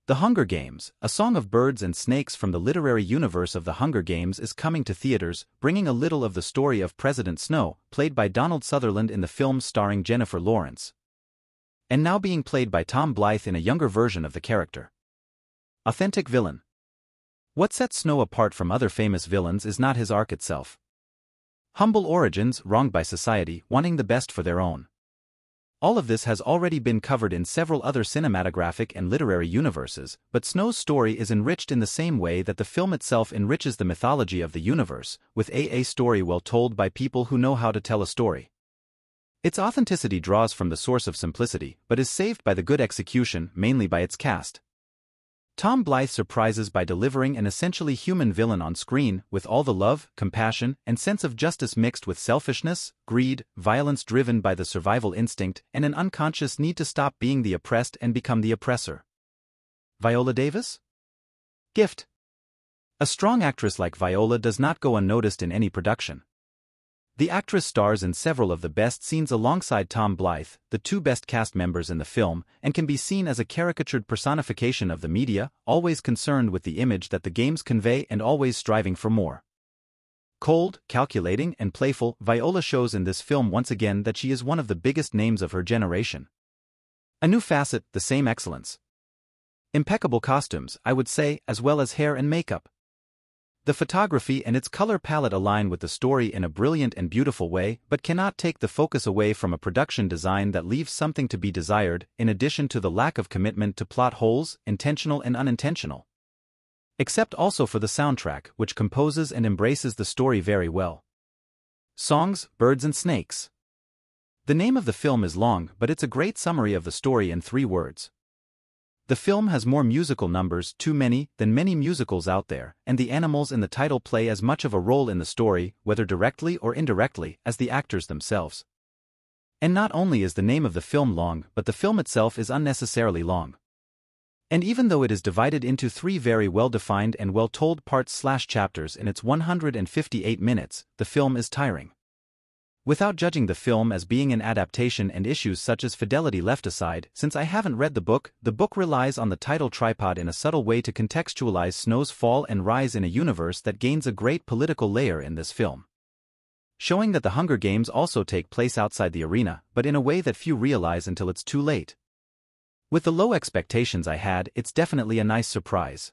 The Hunger Games, a song of birds and snakes from the literary universe of The Hunger Games is coming to theaters, bringing a little of the story of President Snow, played by Donald Sutherland in the film starring Jennifer Lawrence, and now being played by Tom Blythe in a younger version of the character. Authentic villain. What sets Snow apart from other famous villains is not his arc itself. Humble origins, wronged by society, wanting the best for their own. All of this has already been covered in several other cinematographic and literary universes, but Snow's story is enriched in the same way that the film itself enriches the mythology of the universe, with a story well told by people who know how to tell a story. Its authenticity draws from the source of simplicity, but is saved by the good execution, mainly by its cast. Tom Blythe surprises by delivering an essentially human villain on screen, with all the love, compassion, and sense of justice mixed with selfishness, greed, violence driven by the survival instinct, and an unconscious need to stop being the oppressed and become the oppressor. Viola Davis? Gift. A strong actress like Viola does not go unnoticed in any production. The actress stars in several of the best scenes alongside Tom Blythe, the two best cast members in the film, and can be seen as a caricatured personification of the media, always concerned with the image that the games convey and always striving for more. Cold, calculating, and playful, Viola shows in this film once again that she is one of the biggest names of her generation. A new facet, the same excellence. Impeccable costumes, I would say, as well as hair and makeup. The photography and its color palette align with the story in a brilliant and beautiful way, but cannot take the focus away from a production design that leaves something to be desired, in addition to the lack of commitment to plot holes, intentional and unintentional. Except also for the soundtrack, which composes and embraces the story very well. Songs, Birds and Snakes. The name of the film is long, but it's a great summary of the story in 3 words. The film has more musical numbers, too many, than many musicals out there, and the animals in the title play as much of a role in the story, whether directly or indirectly, as the actors themselves. And not only is the name of the film long, but the film itself is unnecessarily long. And even though it is divided into 3 very well-defined and well-told parts/chapters in its 158 minutes, the film is tiring. Without judging the film as being an adaptation and issues such as fidelity left aside, since I haven't read the book relies on the title tripod in a subtle way to contextualize Snow's fall and rise in a universe that gains a great political layer in this film. Showing that the Hunger Games also take place outside the arena, but in a way that few realize until it's too late. With the low expectations I had, it's definitely a nice surprise.